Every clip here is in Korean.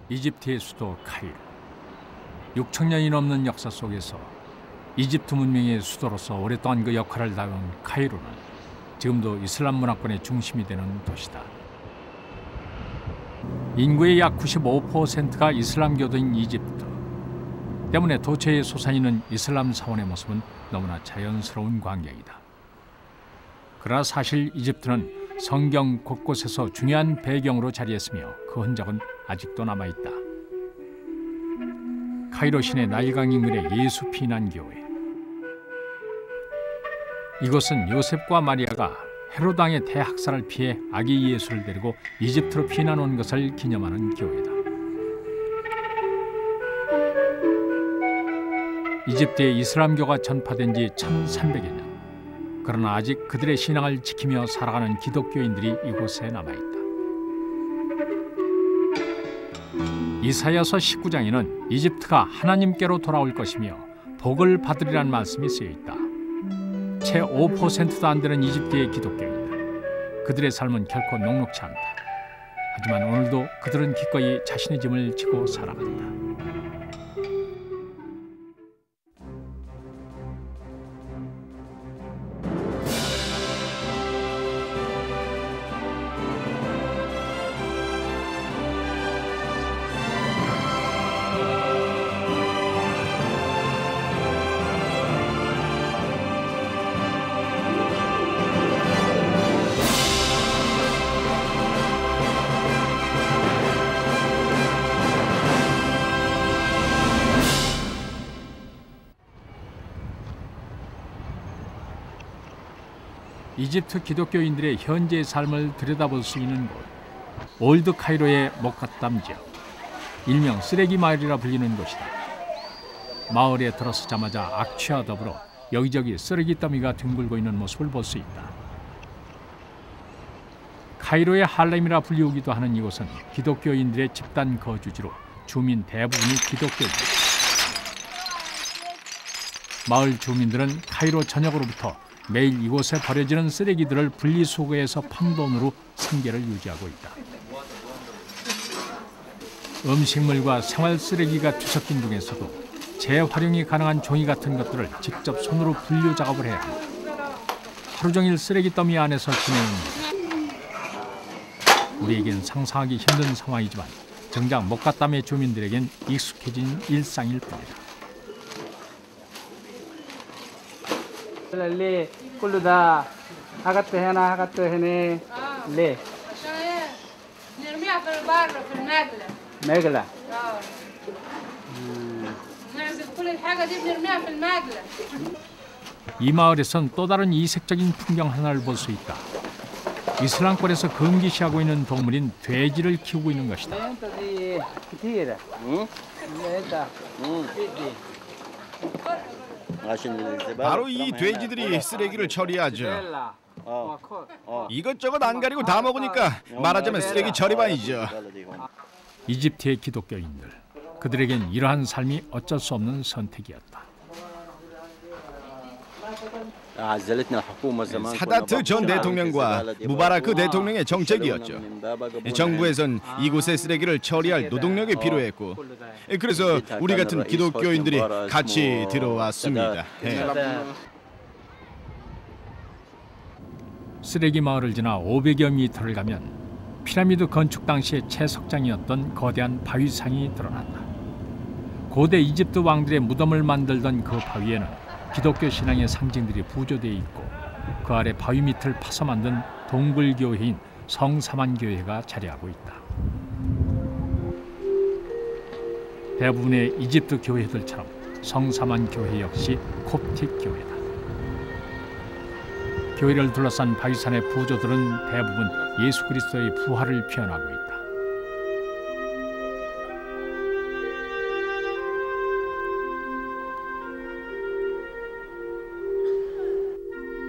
이집트의 수도 카이로. 6,000년이 넘는 역사 속에서 이집트 문명의 수도로서 오랫동안 그 역할을 다해온 카이로는 지금도 이슬람 문화권의 중심이 되는 도시다. 인구의 약 95%가 이슬람교도인 이집트 때문에 도처에 솟아있는 이슬람 사원의 모습은 너무나 자연스러운 광경이다. 그러나 사실 이집트는 성경 곳곳에서 중요한 배경으로 자리했으며 그 흔적은 아직도 남아있다. 카이로 시내 나일강 인근의 예수 피난교회. 이곳은 요셉과 마리아가 헤롯 왕의 대학살을 피해 아기 예수를 데리고 이집트로 피난 온 것을 기념하는 교회다. 이집트의 이슬람교가 전파된 지 1300여 년. 그러나 아직 그들의 신앙을 지키며 살아가는 기독교인들이 이곳에 남아있다. 이사야서 19장에는 이집트가 하나님께로 돌아올 것이며 복을 받으리란 말씀이 쓰여있다. 채 5%도 안 되는 이집트의 기독교인들. 그들의 삶은 결코 녹록지 않다. 하지만 오늘도 그들은 기꺼이 자신의 짐을 지고 살아간다. 이집트 기독교인들의 현재의 삶을 들여다볼 수 있는 곳, 올드 카이로의 목갓담 지역, 일명 쓰레기 마을이라 불리는 곳이다. 마을에 들어서자마자 악취와 더불어 여기저기 쓰레기 더미가 뒹굴고 있는 모습을 볼 수 있다. 카이로의 할렘이라 불리우기도 하는 이곳은 기독교인들의 집단 거주지로 주민 대부분이 기독교인이다. 마을 주민들은 카이로 전역으로부터 매일 이곳에 버려지는 쓰레기들을 분리수거해서 판 돈으로 생계를 유지하고 있다. 음식물과 생활 쓰레기가 뒤섞인 중에서도 재활용이 가능한 종이 같은 것들을 직접 손으로 분류 작업을 해야 한다. 하루 종일 쓰레기 더미 안에서 지내는 일. 우리에겐 상상하기 힘든 상황이지만 정작 목갓담의 주민들에겐 익숙해진 일상일 뿐이다. ليه كله ده حاجات هنا حاجات هنا ليه عشان ايه نرميها في البر في المقلة مقلة نعزل كل الحاجة دي بنرميها في المقلة. 이 마을에선 또 다른 이색적인 풍경 하나를 볼 수 있다. 이슬람권에서 금기시하고 있는 동물인 돼지를 키우고 있는 것이다. انت دي كتيرة انت 바로 이 돼지들이 쓰레기를 처리하죠. 이것저것 안 가리고 다 먹으니까 말하자면 쓰레기 처리반이죠. 이집트의 기독교인들, 그들에겐 이러한 삶이 어쩔 수 없는 선택이었다. 사다트 전 대통령과 무바라크 대통령의 정책이었죠. 정부에선 이곳의 쓰레기를 처리할 노동력이 필요했고, 그래서 우리 같은 기독교인들이 같이 들어왔습니다. 쓰레기 마을을 지나 500여 미터를 가면 피라미드 건축 당시의 채석장이었던 거대한 바위상이 드러난다. 고대 이집트 왕들의 무덤을 만들던 그 바위에는 기독교 신앙의 상징들이 부조되어 있고 그 아래 바위 밑을 파서 만든 동굴교회인 성사만교회가 자리하고 있다. 대부분의 이집트 교회들처럼 성사만교회 역시 콥틱 교회다. 교회를 둘러싼 바위산의 부조들은 대부분 예수 그리스도의 부활을 표현하고 있다.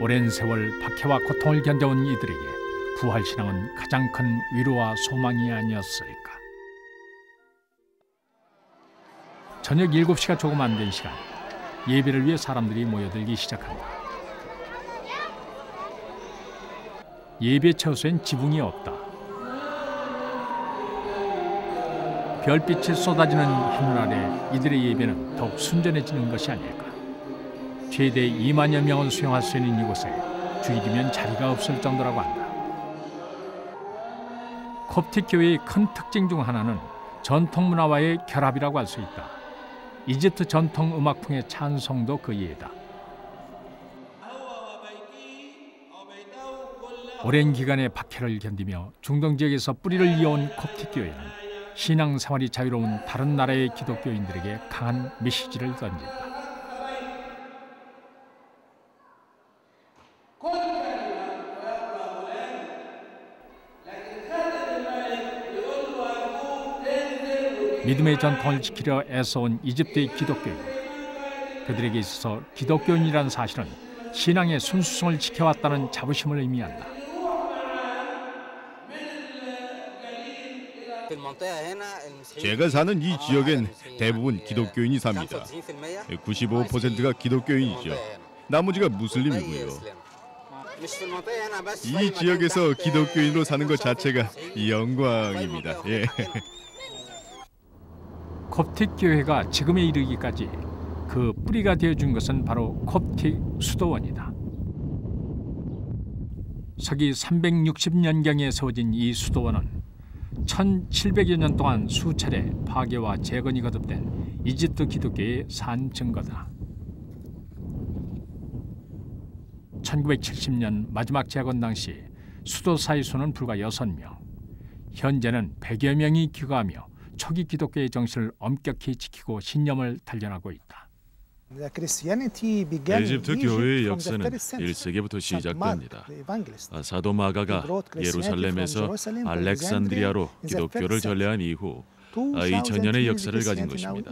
오랜 세월 박해와 고통을 견뎌온 이들에게 부활신앙은 가장 큰 위로와 소망이 아니었을까. 저녁 7시가 조금 안 된 시간, 예배를 위해 사람들이 모여들기 시작한다. 예배 처소엔 지붕이 없다. 별빛이 쏟아지는 하늘 아래 이들의 예배는 더욱 순전해지는 것이 아닐까. 최대 2만여 명을 수용할 수 있는 이곳에 주일이면 자리가 없을 정도라고 한다. 콥틱 교회의 큰 특징 중 하나는 전통 문화와의 결합이라고 할 수 있다. 이집트 전통 음악풍의 찬송도 그 예다. 오랜 기간의 박해를 견디며 중동 지역에서 뿌리를 이어온 콥틱 교회는 신앙 생활이 자유로운 다른 나라의 기독교인들에게 강한 메시지를 던진다. 믿음의 전통을 지키려 애써온 이집트의 기독교인. 그들에게 있어서 기독교인이라는 사실은 신앙의 순수성을 지켜왔다는 자부심을 의미한다. 제가 사는 이 지역엔 대부분 기독교인이 삽니다. 95%가 기독교인이죠. 나머지가 무슬림이고요. 이 지역에서 기독교인으로 사는 것 자체가 영광입니다. 예. 콥틱 교회가 지금에 이르기까지 그 뿌리가 되어준 것은 바로 콥틱 수도원이다. 서기 360년경에 세워진 이 수도원은 1700여 년 동안 수차례 파괴와 재건이 거듭된 이집트 기독교의 산 증거다. 1970년 마지막 재건 당시 수도사의 수는 불과 6명. 현재는 100여 명이 귀가하며 초기 기독교의 정신을 엄격히 지키고 신념을 단련하고 있다. 이집트 교회의 역사는 1세기부터 시작됩니다. 사도 마가가 예루살렘에서 알렉산드리아로 기독교를 전래한 이후 2000년의 역사를 가진 것입니다.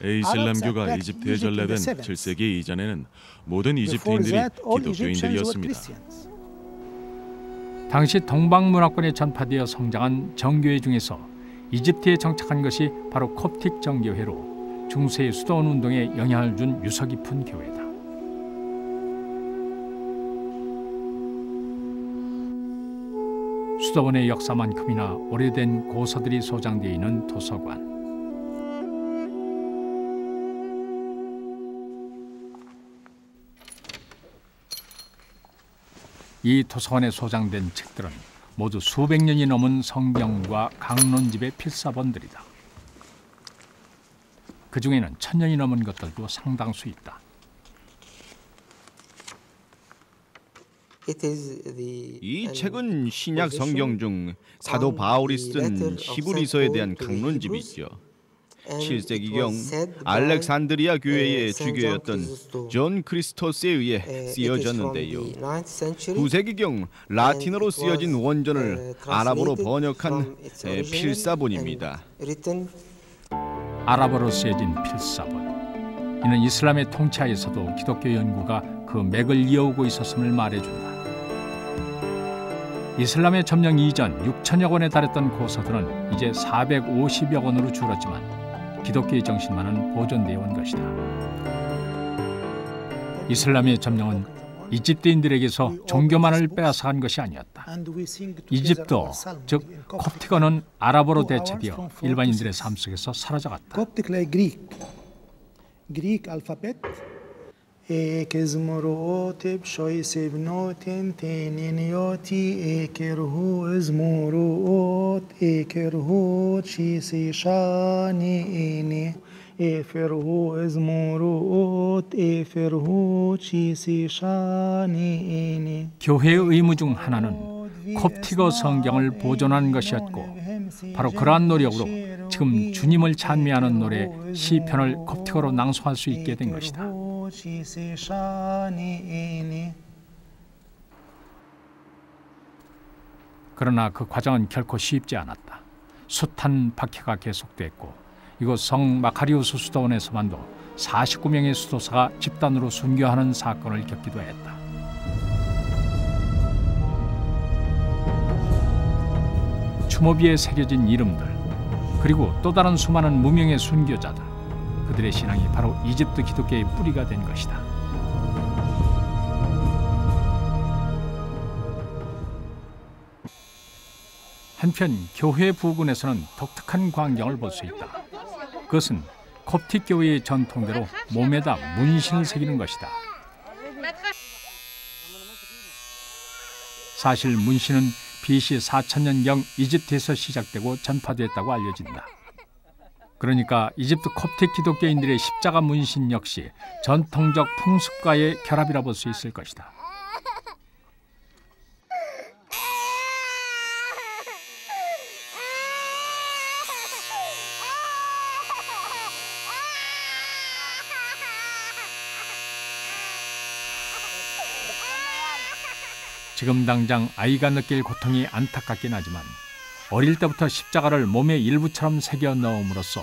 이슬람교가 이집트에 전래된 7세기 이전에는 모든 이집트인들이 기독교인들이었습니다. 당시 동방문화권에 전파되어 성장한 정교회 중에서 이집트에 정착한 것이 바로 콥틱 정교회로 중세의 수도원 운동에 영향을 준 유서 깊은 교회다. 수도원의 역사만큼이나 오래된 고서들이 소장되어 있는 도서관. 이 도서관에 소장된 책들은 모두 수백 년이 넘은 성경과 강론집의 필사본들이다. 그 중에는 1000년이 넘은 것들도 상당수 있다. 이 책은 신약 성경 중 사도 바울이 쓴 히브리서에 대한 강론집이죠. 7세기경 알렉산드리아 교회의 주교였던 존 크리스토스에 의해 쓰여졌는데요. 9세기경 라틴어로 쓰여진 원전을 아랍어로 번역한 필사본입니다. 아랍어로 쓰여진 필사본. 이는 이슬람의 통치하에서도 기독교 연구가 그 맥을 이어오고 있었음을 말해준다. 이슬람의 점령 이전 6천여 권에 달했던 고서들은 이제 450여 권으로 줄었지만 기독교의 정신만은 보존되어 온 것이다. 이슬람의 점령은 이집트인들에게서 종교만을 빼앗아간 것이 아니었다. 이집트어, 즉 콥틱어는 아랍어로 대체되어 일반인들의 삶 속에서 사라져갔다. 교회의 의무 중 하나는 콥틱어 성경을 보존하는 것이었고 바로 그러한 노력으로 지금 주님을 찬미하는 노래 시편을 콥틱어로 낭송할 수 있게 된 것이다. 그러나 그 과정은 결코 쉽지 않았다. 숱한 박해가 계속됐고 이곳 성 마카리우스 수도원에서만도 49명의 수도사가 집단으로 순교하는 사건을 겪기도 했다. 추모비에 새겨진 이름들, 그리고 또 다른 수많은 무명의 순교자들, 그들의 신앙이 바로 이집트 기독교의 뿌리가 된 것이다. 한편 교회 부근에서는 독특한 광경을 볼 수 있다. 그것은 콥틱 교회의 전통대로 몸에다 문신을 새기는 것이다. 사실 문신은 BC 4000년경 이집트에서 시작되고 전파됐다고 알려진다. 그러니까 이집트 콥틱 기독교인들의 십자가 문신 역시 전통적 풍습과의 결합이라 볼 수 있을 것이다. 지금 당장 아이가 느낄 고통이 안타깝긴 하지만 어릴 때부터 십자가를 몸의 일부처럼 새겨 넣음으로써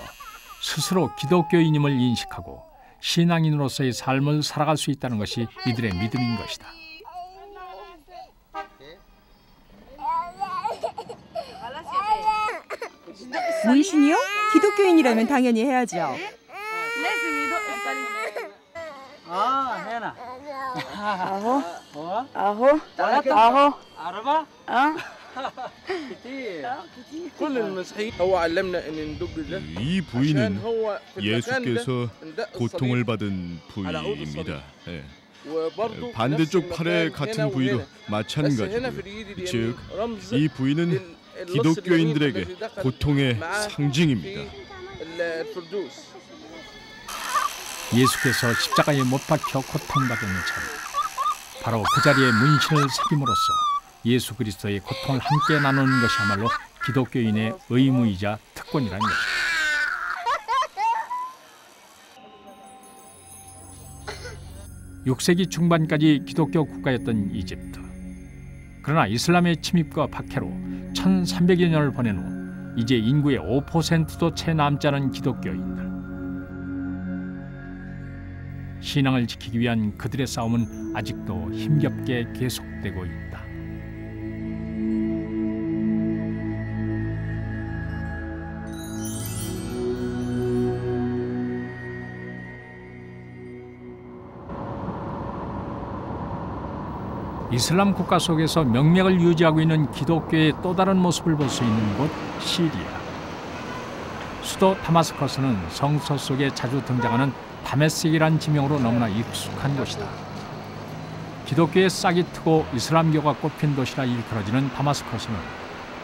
스스로 기독교인임을 인식하고 신앙인으로서의 삶을 살아갈 수 있다는 것이 이들의 믿음인 것이다. 문신이요? 기독교인이라면 당연히 해야죠. هنا اهو هو اهو ثلاثة اهو أربعة اه كتير كل المسيحيين هو علمنا ان ندق ده 이 عشان 부위는 هو في المكان 예수께서 ده ندق 고통을 الصليب 받은 부위입니다. 예. وبرضه 반대쪽 نفس 팔의 المكان 같은 هنا 부위도 وهنا. بس هنا 마찬가지고요. في الإيد دي 즉, رمز 이 부위는 للنص 기독교인들에게 اليمين الذي دخل 고통의 معاه 상징입니다. في الفردوس. 예수께서 십자가에 못 박혀 고통받은 자리, 바로 그 자리에 문신을 새김으로써 예수 그리스도의 고통을 함께 나누는 것이야말로 기독교인의 의무이자 특권이라는 것입니다. 6세기 중반까지 기독교 국가였던 이집트. 그러나 이슬람의 침입과 박해로 1300여 년을 보낸 후 이제 인구의 5%도 채 남지 않은 기독교인들. 신앙을 지키기 위한 그들의 싸움은 아직도 힘겹게 계속되고 있다. 이슬람 국가 속에서 명맥을 유지하고 있는 기독교의 또 다른 모습을 볼 수 있는 곳 시리아. 수도 다마스커스는 성서 속에 자주 등장하는 다메섹이란 지명으로 너무나 익숙한 곳이다. 기독교의 싹이 트고 이슬람교가 꼽힌 도시라 일컬어지는 다마스커스는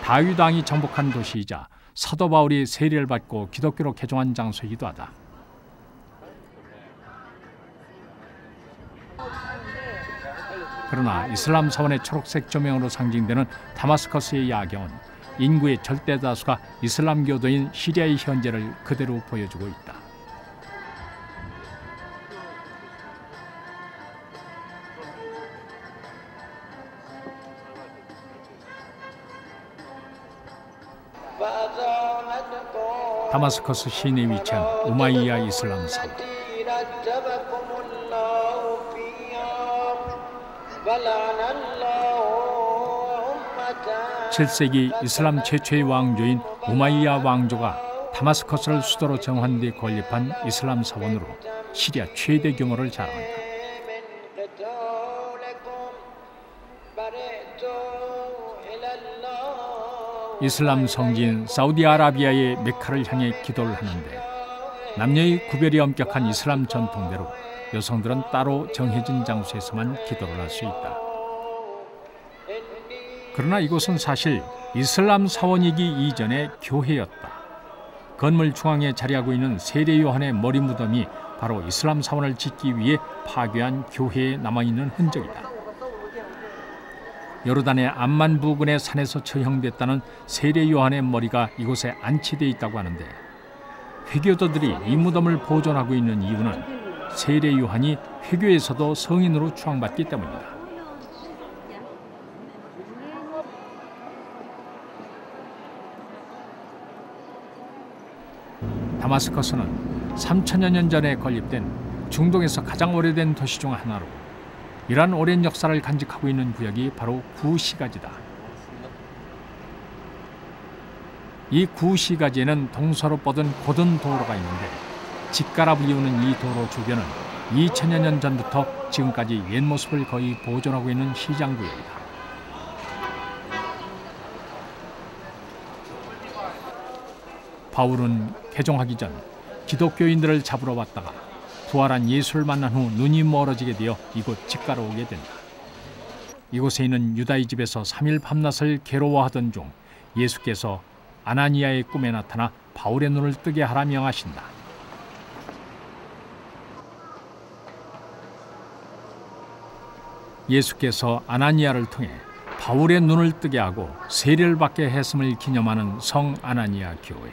다윗 왕이 정복한 도시이자 사도 바울이 세례를 받고 기독교로 개종한 장소이기도 하다. 그러나 이슬람 사원의 초록색 조명으로 상징되는 다마스커스의 야경은 인구의 절대 다수가 이슬람교도인 시리아의 현재를 그대로 보여주고 있다. 다마스커스 시내에 위치한 우마이야 이슬람 사원. 7세기 이슬람 최초의 왕조인 우마이야 왕조가 다마스커스를 수도로 정한 뒤 건립한 이슬람 사원으로 시리아 최대 규모를 자랑한다. 이슬람 성지인 사우디아라비아의 메카를 향해 기도를 하는데 남녀의 구별이 엄격한 이슬람 전통대로 여성들은 따로 정해진 장소에서만 기도를 할 수 있다. 그러나 이곳은 사실 이슬람 사원이기 이전의 교회였다. 건물 중앙에 자리하고 있는 세례 요한의 머리 무덤이 바로 이슬람 사원을 짓기 위해 파괴한 교회에 남아있는 흔적이다. 요르단의 암만 부근의 산에서 처형됐다는 세례 요한의 머리가 이곳에 안치되어 있다고 하는데 회교도들이 이 무덤을 보존하고 있는 이유는 세례 요한이 회교에서도 성인으로 추앙받기 때문이다. 다마스커스는 3000여 년 전에 건립된 중동에서 가장 오래된 도시 중 하나로 이러한 오랜 역사를 간직하고 있는 구역이 바로 구시가지다. 이 구시가지에는 동서로 뻗은 곧은 도로가 있는데 직가랍을 이루는 이 도로 주변은 2000여 년 전부터 지금까지 옛 모습을 거의 보존하고 있는 시장 구역이다. 바울은 개종하기 전 기독교인들을 잡으러 왔다가 부활한 예수를 만난 후 눈이 멀어지게 되어 이곳 직가로 오게 된다. 이곳에 있는 유다의 집에서 3일 밤낮을 괴로워하던 중 예수께서 아나니아의 꿈에 나타나 바울의 눈을 뜨게 하라 명하신다. 예수께서 아나니아를 통해 바울의 눈을 뜨게 하고 세례를 받게 했음을 기념하는 성 아나니아 교회.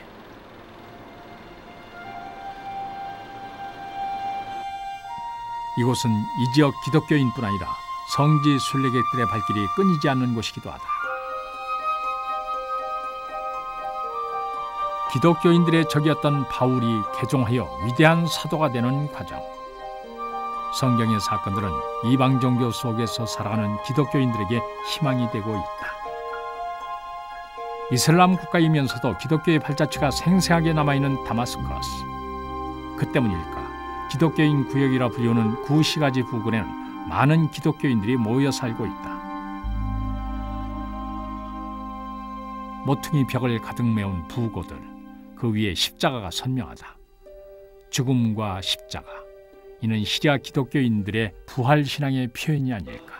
이곳은 이 지역 기독교인뿐 아니라 성지 순례객들의 발길이 끊이지 않는 곳이기도 하다. 기독교인들의 적이었던 바울이 개종하여 위대한 사도가 되는 과정. 성경의 사건들은 이방 종교 속에서 살아가는 기독교인들에게 희망이 되고 있다. 이슬람 국가이면서도 기독교의 발자취가 생생하게 남아있는 다마스커스. 그 때문일까? 기독교인 구역이라 불리우는 구시가지 부근에는 많은 기독교인들이 모여 살고 있다. 모퉁이 벽을 가득 메운 부고들, 그 위에 십자가가 선명하다. 죽음과 십자가, 이는 시리아 기독교인들의 부활 신앙의 표현이 아닐까.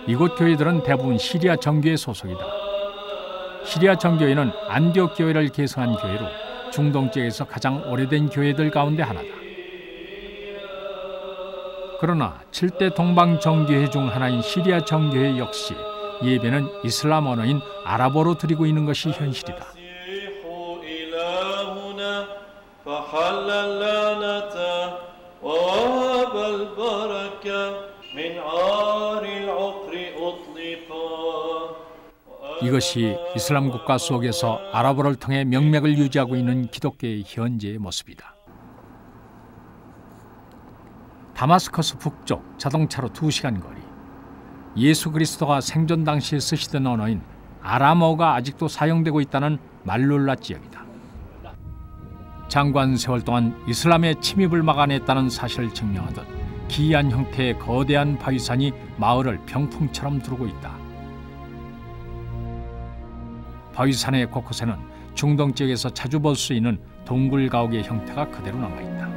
이곳 교회들은 대부분 시리아 정교회 소속이다. 시리아 정교회는 안디옥 교회를 계승한 교회로 중동 지역에서 가장 오래된 교회들 가운데 하나다. 그러나 7대 동방 정교회 중 하나인 시리아 정교회 역시 예배는 이슬람 언어인 아랍어로 드리고 있는 것이 현실이다. 이것이 이슬람 국가 속에서 아랍어를 통해 명맥을 유지하고 있는 기독교의 현재의 모습이다. 다마스커스 북쪽 자동차로 2시간 거리. 예수 그리스도가 생존 당시에 쓰시던 언어인 아람어가 아직도 사용되고 있다는 말룰라 지역이다. 장관 세월 동안 이슬람의 침입을 막아냈다는 사실을 증명하듯 기이한 형태의 거대한 바위산이 마을을 병풍처럼 두르고 있다. 바위산의 곳곳에는 중동 지역에서 자주 볼 수 있는 동굴 가옥의 형태가 그대로 남아있다.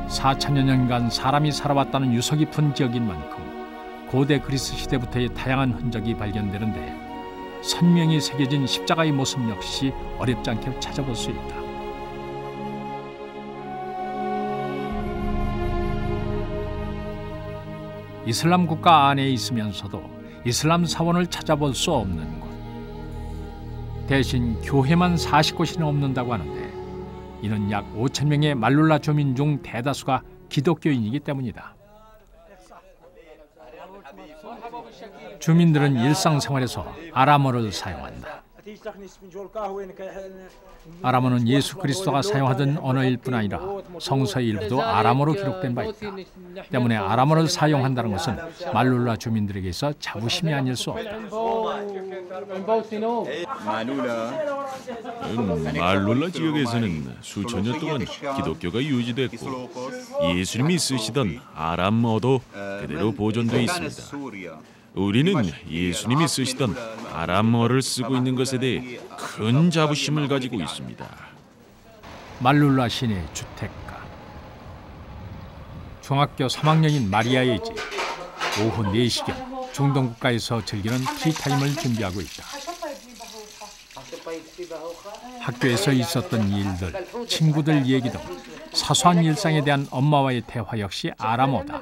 4천여 년간 사람이 살아왔다는 유서 깊은 지역인 만큼 고대 그리스 시대부터의 다양한 흔적이 발견되는데 선명히 새겨진 십자가의 모습 역시 어렵지 않게 찾아볼 수 있다. 이슬람 국가 안에 있으면서도 이슬람 사원을 찾아볼 수 없는 곳. 대신 교회만 40곳이 넘는다고 하는데 이는 약 5천 명의 말룰라 주민 중 대다수가 기독교인이기 때문이다. 주민들은 일상생활에서 아람어를 사용한다. 아람어는 예수 그리스도가 사용하던 언어일 뿐 아니라 성서의 일부도 아람어로 기록된 바 있다. 때문에 아람어를 사용한다는 것은 말룰라 주민들에게서 자부심이 아닐 수 없다. 말룰라 지역에서는 수천 년 동안 기독교가 유지됐고 예수님이 쓰시던 아람어도 그대로 보존되어 있습니다. 우리는 예수님이 쓰시던 아람어를 쓰고 있는 것에 대해 큰 자부심을 가지고 있습니다. 말룰라 시내 주택가. 중학교 3학년인 마리아의 집. 오후 4시경 중동 국가에서 즐기는 티타임을 준비하고 있다. 학교에서 있었던 일들, 친구들 얘기 등 사소한 일상에 대한 엄마와의 대화 역시 아람어다.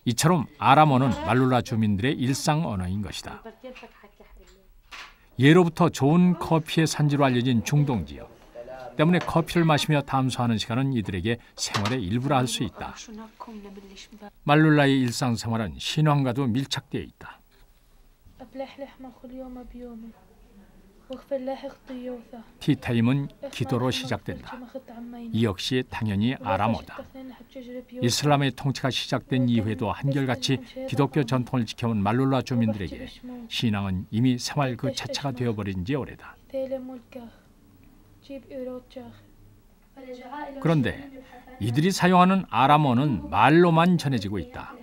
이처럼 아람어는 말룰라 주민들의 일상 언어인 것이다. 예로부터 좋은 커피의 산지로 알려진 중동 지역. 때문에 커피를 마시며 담소하는 시간은 이들에게 생활의 일부라 할 수 있다. 말룰라의 일상생활은 신앙과도 밀착되어 있다. 티타임은 기도로 시작된다. 이 역시 당연히 아람어다. 이슬람의 통치가 시작된 이후에도 한결같이 기독교 전통을 지켜온 말룰라 주민들에게 신앙은 이미 생활 그 자체가 되어버린 지 오래다. 그런데 이들이 사용하는 아람어는 말로만 전해지고 있다.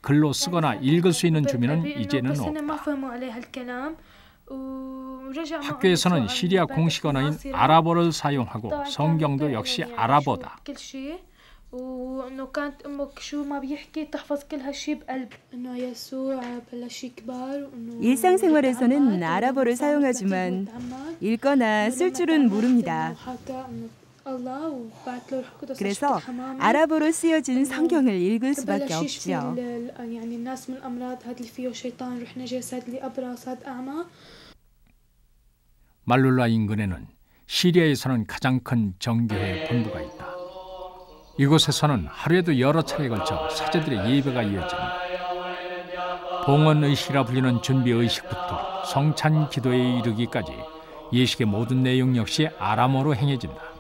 글로 쓰거나 읽을 수 있는 주민은 이제는 없다. 학교에서는 시리아 공식 언어인 아랍어를 사용하고 성경도 역시 아랍어다. 일상생활에서는 아랍어를 사용하지만 읽거나 쓸 줄은 모릅니다. 그래서 아랍어로 쓰여진 성경을 읽을 수밖에 없죠. 말룰라 인근에는 시리아에서는 가장 큰 정교회 본부가 있다. 이곳에서는 하루에도 여러 차례에 걸쳐 사제들의 예배가 이어집니다. 봉헌의식이라 불리는 준비의식부터 성찬 기도에 이르기까지 예식의 모든 내용 역시 아람어로 행해진다.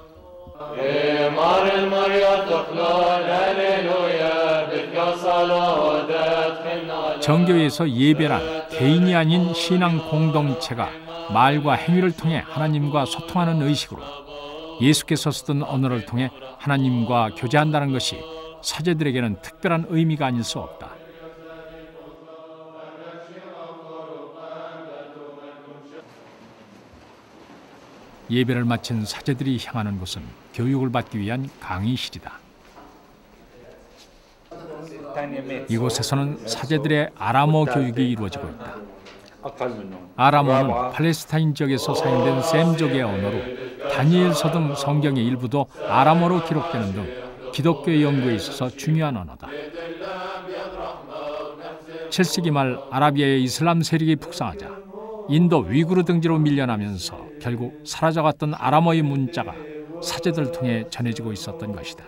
정교회에서 예배란 개인이 아닌 신앙 공동체가 말과 행위를 통해 하나님과 소통하는 의식으로 예수께서 쓰던 언어를 통해 하나님과 교제한다는 것이 사제들에게는 특별한 의미가 아닐 수 없다. 예배를 마친 사제들이 향하는 곳은 교육을 받기 위한 강의실이다. 이곳에서는 사제들의 아람어 교육이 이루어지고 있다. 아람어는 팔레스타인 지역에서 사용된 셈족의 언어로 다니엘서 등 성경의 일부도 아람어로 기록되는 등 기독교 연구에 있어서 중요한 언어다. 7세기 말 아라비아의 이슬람 세력이 북상하자 인도 위구르 등지로 밀려나면서 결국 사라져갔던 아람어의 문자가 사제들을 통해 전해지고 있었던 것이다.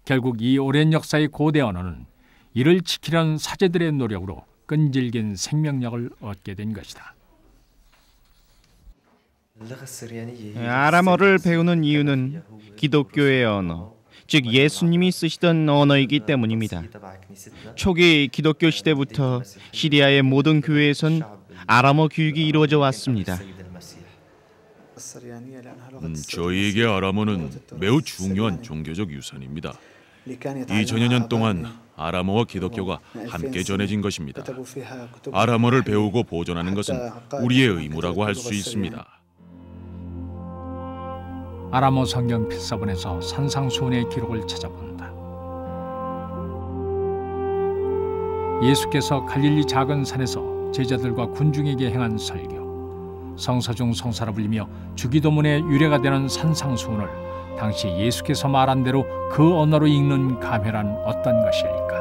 결국 이 오랜 역사의 고대 언어는 이를 지키려는 사제들의 노력으로 끈질긴 생명력을 얻게 된 것이다. 아람어를 배우는 이유는 기독교의 언어, 즉 예수님이 쓰시던 언어이기 때문입니다. 초기 기독교 시대부터 시리아의 모든 교회에선 아람어 교육이 이루어져 왔습니다. 저희에게 아람어는 매우 중요한 종교적 유산입니다. 2000여 년 동안 아람어와 기독교가 함께 전해진 것입니다. 아람어를 배우고 보존하는 것은 우리의 의무라고 할 수 있습니다. 아람어 성경 필사본에서 산상수훈의 기록을 찾아본다. 예수께서 갈릴리 작은 산에서 제자들과 군중에게 행한 설교, 성서 중 성사라 불리며 주기도문의 유래가 되는 산상수훈을 당시 예수께서 말한 대로 그 언어로 읽는 감회란 어떤 것일까?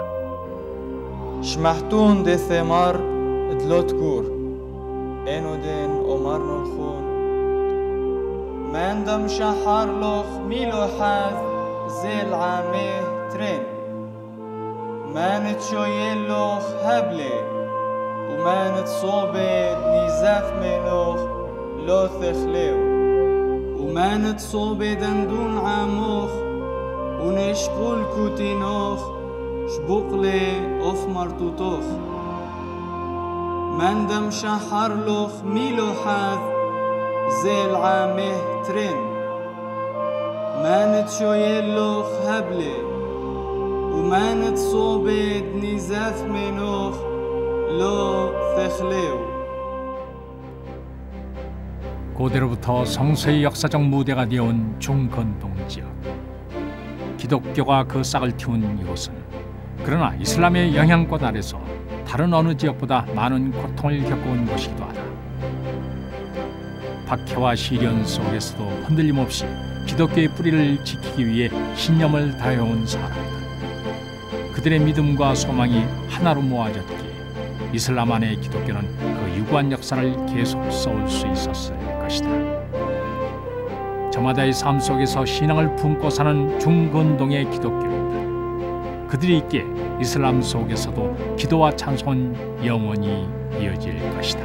شمحتون دي ثمار دلوت كور انودين اومارنو الخون ماندم شحار لوخ ميلو حاذ زيل عامه ترين مانت شويل لوخ هبلي ومانت صوبة نيزاف منوخ لوث خليو ومانت صوبة دندون عاموخ ونشقول كوتينوخ شبوقلي اوف مرتوتوخ مندم شحر لوخ ميلو حاذ زيل عامه ترين مانت شويل لوخ هبلي ومانت صوبة نيزاف منوخ لو ثخليو. 고대로부터 성서의 역사적 무대가 되어온 중건동 지역. 기독교가 그 싹을 틔운 이곳은 그러나 이슬람의 영향권 아래서 다른 어느 지역보다 많은 고통을 겪어온 곳이기도 하다. 박해와 시련 속에서도 흔들림 없이 기독교의 뿌리를 지키기 위해 신념을 다해온 사람들. 그들의 믿음과 소망이 하나로 모아졌기에 이슬람 안의 기독교는 그 유구한 역사를 계속 써올 수 있었을 것이다. 저마다의 삶 속에서 신앙을 품고 사는 중건동의 기독교인들. 그들이 있기에 이슬람 속에서도 기도와 찬송은 영원히 이어질 것이다.